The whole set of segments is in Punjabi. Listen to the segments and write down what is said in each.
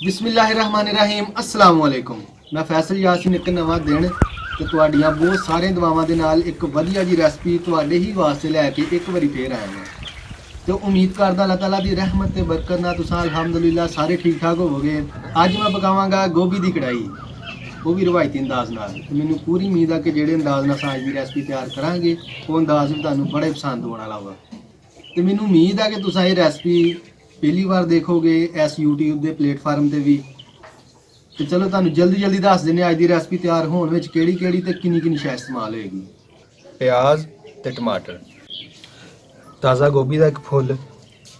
ਬਿਸਮਿਲ੍ਲਾਹਿਰਰਹਿਮਾਨਿਰਰਹੀਮ अस्सलाम वालेकुम। मैं फैसल यासीन एक नवा दिन ਤੇ ਤੁਹਾਡੀਆਂ ਬਹੁਤ ਸਾਰੇ ਦੁਆਵਾਂ ਦੇ ਨਾਲ ਇੱਕ ਵਧੀਆ ਜੀ ਰੈਸਪੀ ਤੁਹਾਡੇ ਹੀ ਵਾਸਤੇ ਲੈ ਕੇ ਇੱਕ ਵਾਰੀ ਫੇਰ ਆਇਆ ਹਾਂ ਤੇ ਉਮੀਦ ਕਰਦਾ ਅੱਲਾਹ ਤਾਲਾ ਦੀ ਰਹਿਮਤ ਤੇ ਬਰਕਤ ਨਾਲ ਤੁਸੀਂ ਅਲਹਮਦੁਲਿਲਾ ਸਾਰੇ ਠੀਕ ਠਾਕ ਹੋਵੋਗੇ। ਅੱਜ ਮੈਂ ਪਕਾਵਾਂਗਾ ਗੋਭੀ ਦੀ ਕੜਾਈ, ਉਹ ਵੀ ਰਵਾਇਤੀ ਅੰਦਾਜ਼ ਨਾਲ। ਤੇ ਮੈਨੂੰ ਪੂਰੀ ਉਮੀਦ ਆ ਕਿ ਜਿਹੜੇ ਅੰਦਾਜ਼ ਨਾਲ ਅੱਜ ਦੀ ਰੈਸਪੀ ਤਿਆਰ ਕਰਾਂਗੇ ਉਹ ਅੰਦਾਜ਼ ਵੀ ਤੁਹਾਨੂੰ ਬੜੇ ਪਸੰਦ ਆਉਣ ਵਾਲਾ ਹੋਗਾ। ਤੇ ਮੈਨੂੰ ਉਮੀਦ ਆ ਕਿ ਤੁਸੀਂ ਇਹ ਰੈਸਪੀ ਪਹਿਲੀ ਵਾਰ ਦੇਖੋਗੇ ਇਸ YouTube ਦੇ ਪਲੇਟਫਾਰਮ ਤੇ ਵੀ। ਤੇ ਚਲੋ ਤੁਹਾਨੂੰ ਜਲਦੀ ਦੱਸ ਦਿੰਦੇ ਅੱਜ ਦੀ ਰੈਸਪੀ ਤਿਆਰ ਹੋਣ ਵਿੱਚ ਕਿਹੜੀ ਤੇ ਕਿੰਨੀ ਸ਼ੈ ਇਸਤੇਮਾਲ ਹੋਏਗੀ। ਪਿਆਜ਼ ਤੇ ਟਮਾਟਰ, ਤਾਜ਼ਾ ਗੋਭੀ ਦਾ ਇੱਕ ਫੁੱਲ,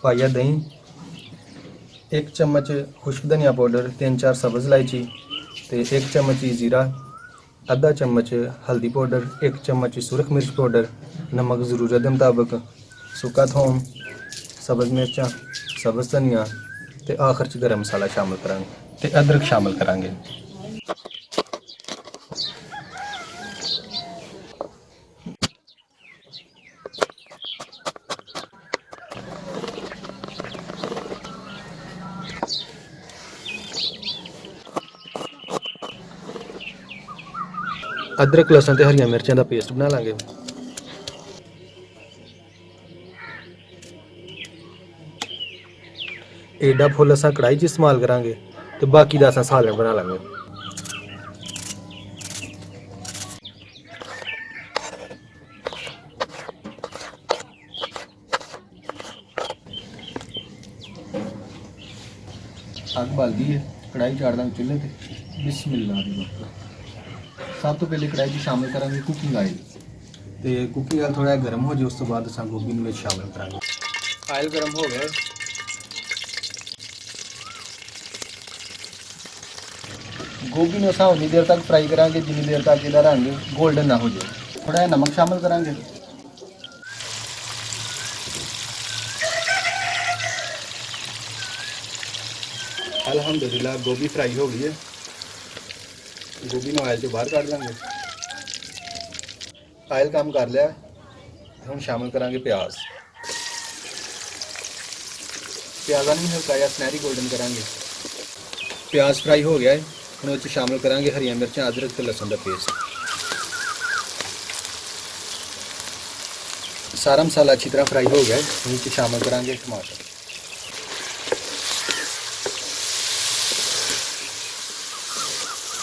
ਪਾਈਆ ਦਹੀਂ, 1 ਚਮਚ ਖੁਸ਼ਕ ਧਨੀਆ ਪਾਊਡਰ, 3-4 ਸਬਜ਼ ਇਲਾਇਚੀ ਤੇ 1 ਚਮਚ ਜ਼ੀਰਾ, ਅੱਧਾ ਚਮਚ ਹਲਦੀ ਪਾਊਡਰ, 1 ਚਮਚ ਸੁਰਖ ਮਿਰਚ ਪਾਊਡਰ, ਨਮਕ ਜ਼ਰੂਰਤ ਦੇ ਮੁਤਾਬਕ, ਸੁੱਕਾ ਥੋਮ, ਸਬਜ਼ ਮਿਰਚਾਂ, ਸਬਜ਼ ਧਨੀਆ ਤੇ ਆਖਰ ਚ ਗਰਮ ਮਸਾਲਾ ਸ਼ਾਮਲ ਕਰਾਂਗੇ ਤੇ ਅਦਰਕ ਸ਼ਾਮਲ ਕਰਾਂਗੇ। ਅਦਰਕ ਲਸਣ ਤੇ ਹਰੀਆਂ ਮਿਰਚਾਂ ਦਾ ਪੇਸਟ ਬਣਾ ਲਾਂਗੇ। ਏਡਾ ਫੁੱਲ ਅਸਾਂ ਕੜਾਈ 'ਚ ਇਸਤੇਮਾਲ ਕਰਾਂਗੇ ਤੇ ਬਾਕੀ ਦਾ ਅਸਾਂ ਸਾਲਣ ਬਣਾ ਲਾਂਗੇ। ਅੱਗ ਬਲ ਗਈ ਹੈ, ਕੜਾਈ ਚਾੜ ਦਾਂਗੇ ਚੁੱਲ੍ਹੇ ਤੇ। ਬਿਸਮਿਲ੍ਲਾਹ ਦੀ ਬਰਕਤ। ਸਭ ਤੋਂ ਪਹਿਲੇ ਕੜਾਈ 'ਚ ਸ਼ਾਮਿਲ ਕਰਾਂਗੇ ਕੁਕਿੰਗ ਆਇਲ ਤੇ ਕੁਕਿੰਗ ਆਇਲ ਥੋੜਾ ਗਰਮ ਹੋ ਜਾਏ ਉਸ ਤੋਂ ਬਾਅਦ ਅਸਾਂ ਗੋਭੀ ਨੂੰ ਵਿੱਚ ਸ਼ਾਮਿਲ ਕਰਾਂਗੇ। ਆਇਲ ਗਰਮ ਹੋ ਗਿਆ, ਗੋਭੀ ਨੂੰ ਅਸਾਂ ਉਨੀ ਦੇਰ ਤੱਕ ਫਰਾਈ ਕਰਾਂਗੇ ਜਿੰਨੀ ਦੇਰ ਤੱਕ ਇਹਦਾ ਰੰਗ ਗੋਲਡਨ ਨਾ ਹੋ ਜਾਏ। ਥੋੜਾ ਜਿਹਾ ਨਮਕ ਸ਼ਾਮਿਲ ਕਰਾਂਗੇ। ਅਲਹਮਦੁਲਿਲਾ ਗੋਭੀ ਫਰਾਈ ਹੋ ਗਈ ਹੈ। ਗੋਭੀ ਨੂੰ ਆਇਲ ਤੋਂ ਬਾਹਰ ਕੱਢ ਲਾਂਗੇ। ਆਇਲ ਕੰਮ ਕਰ ਲਿਆ, ਹੁਣ ਸ਼ਾਮਿਲ ਕਰਾਂਗੇ ਪਿਆਜ਼। ਪਿਆਜ਼ਾਂ ਨੂੰ ਹਲਕਾ ਜਿਹਾ ਸੁਨਹਿਰੀ ਗੋਲਡਨ ਕਰਾਂਗੇ। ਪਿਆਜ਼ ਫਰਾਈ ਹੋ ਗਿਆ ਹੈ, ਹੁਣ ਉਹ 'ਚ ਸ਼ਾਮਿਲ ਕਰਾਂਗੇ ਹਰੀਆਂ ਮਿਰਚਾਂ, ਅਦਰਕ ਤੇ ਲਸਣ ਦਾ ਪੇਸਟ। ਸਾਰਾ ਮਸਾਲਾ ਅੱਛੀ ਤਰ੍ਹਾਂ ਫਰਾਈ ਹੋ ਗਿਆ ਹੈ, ਹੁਣ ਇਹ 'ਚ ਸ਼ਾਮਿਲ ਕਰਾਂਗੇ ਟਮਾਟਰ।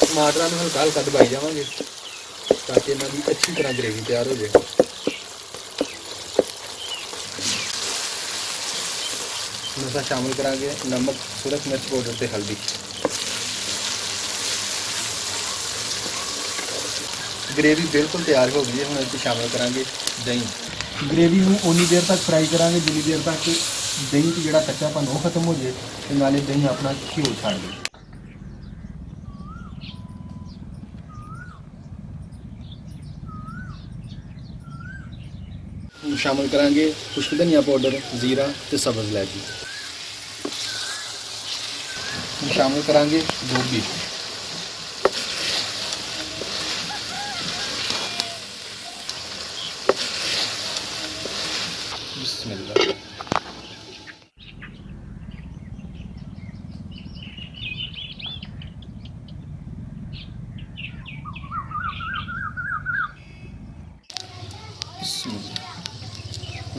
ਟਮਾਟਰਾਂ ਨੂੰ ਹਲਕਾ ਦਬਾਈ ਜਾਵਾਂਗੇ ਤਾਂ ਕਿ ਇਹਨਾਂ ਦੀ ਅੱਛੀ ਤਰ੍ਹਾਂ ਗ੍ਰੇਵੀ ਤਿਆਰ ਹੋ ਜਾਏ। ਹੁਣ ਅਸੀਂ ਸ਼ਾਮਿਲ ਕਰਾਂਗੇ ਨਮਕ, ਸੁਰਖ ਮਿਰਚ ਪਾਊਡਰ ਤੇ ਹਲਦੀ। ਗ੍ਰੇਵੀ ਬਿਲਕੁਲ ਤਿਆਰ ਹੋ ਗਈ ਹੈ, ਹੁਣ ਅਸੀਂ ਸ਼ਾਮਿਲ ਕਰਾਂਗੇ ਦਹੀਂ। ਗ੍ਰੇਵੀ ਨੂੰ ਉਨੀ ਦੇਰ ਤੱਕ ਫਰਾਈ ਕਰਾਂਗੇ ਜਿੰਨੀ ਦੇਰ ਤੱਕ ਦਹੀਂ 'ਚ ਜਿਹੜਾ ਕੱਚਾਪਨ ਉਹ ਖਤਮ ਹੋ ਜਾਏ ਤੇ ਨਾਲੇ ਦਹੀਂ ਆਪਣਾ ਘਿਓ ਛੱਡ ਦੇ। ਸ਼ਾਮਿਲ ਕਰਾਂਗੇ ਖੁਸ਼ਕ ਧਨੀਆ ਪਾਊਡਰ, ਜ਼ੀਰਾ ਤੇ ਸਬਜ਼ ਇਲਾਇਚੀ। ਸ਼ਾਮਿਲ ਕਰਾਂਗੇ ਗੋਭੀ। ਬਿਸਮਿਲ੍ਲਾਹ।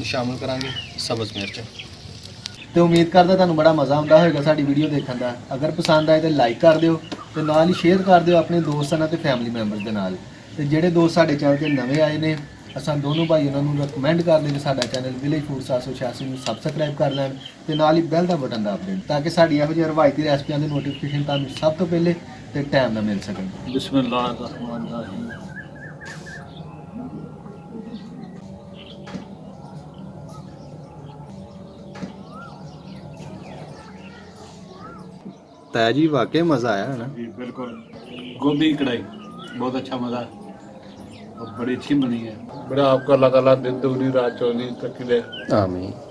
ਸ਼ਾਮਿਲ ਕਰਾਂਗੇ ਸਬਜ਼ ਮਿਰਚ। ਤੇ ਉਮੀਦ ਕਰਦਾ ਤੁਹਾਨੂੰ ਬੜਾ ਮਜ਼ਾ ਆਉਂਦਾ ਹੋਵੇਗਾ ਸਾਡੀ ਵੀਡੀਓ ਦੇਖਣ ਦਾ। ਅਗਰ ਪਸੰਦ ਆਏ ਤੇ ਲਾਈਕ ਕਰ ਦਿਓ ਤੇ ਨਾਲ ਹੀ ਸ਼ੇਅਰ ਕਰ ਦਿਓ ਆਪਣੇ ਦੋਸਤਾਂ ਨਾਲ ਤੇ ਫੈਮਿਲੀ ਮੈਂਬਰਸ ਦੇ ਨਾਲ। ਤੇ ਜਿਹੜੇ ਦੋਸਤ ਸਾਡੇ ਚੈਨਲ ਤੇ ਨਵੇਂ ਆਏ ਨੇ, ਅਸਾਂ ਦੋਨੋਂ ਭਾਈ ਉਹਨਾਂ ਨੂੰ ਰეკਮੈਂਡ ਕਰਦੇ ਕਿ ਸਾਡਾ ਚੈਨਲ ਵਿਲੇਜ ਫੂਡ 786 ਨੂੰ ਸਬਸਕ੍ਰਾਈਬ ਕਰ ਲੈਣ ਤੇ ਨਾਲ ਹੀ ਬੈਲ ਦਾ ਬਟਨ ਦਬਾ ਦੇਣ ਤਾਂ ਕਿ ਸਾਡੀਆਂ ਇਹੋ ਜਿਹੀਆਂ ਰਵਾਇਤੀ ਰੈਸਪੀਆਂ ਦੇ ਨੋਟੀਫਿਕੇਸ਼ਨ ਤੁਹਾਨੂੰ ਸਭ ਤੋਂ ਪਹਿਲੇ ਤੇ ਟਾਈਮ ਨਾਲ ਮਿਲ ਸਕਣ। ਬਿਸਮਿਲ੍ਲਾਹ ਰਹਿਮਾਨ ਰਹੀਮ। ताया जी वाकई मज़ा आया है ना? जी बिल्कुल। गोभी कढ़ाई बहुत अच्छा मज़ा और बड़ी अच्छी बनी है। बड़ा आपका अल्लाह ताला दिन दुगनी रात चौगनी तरक्की दे। आमीन।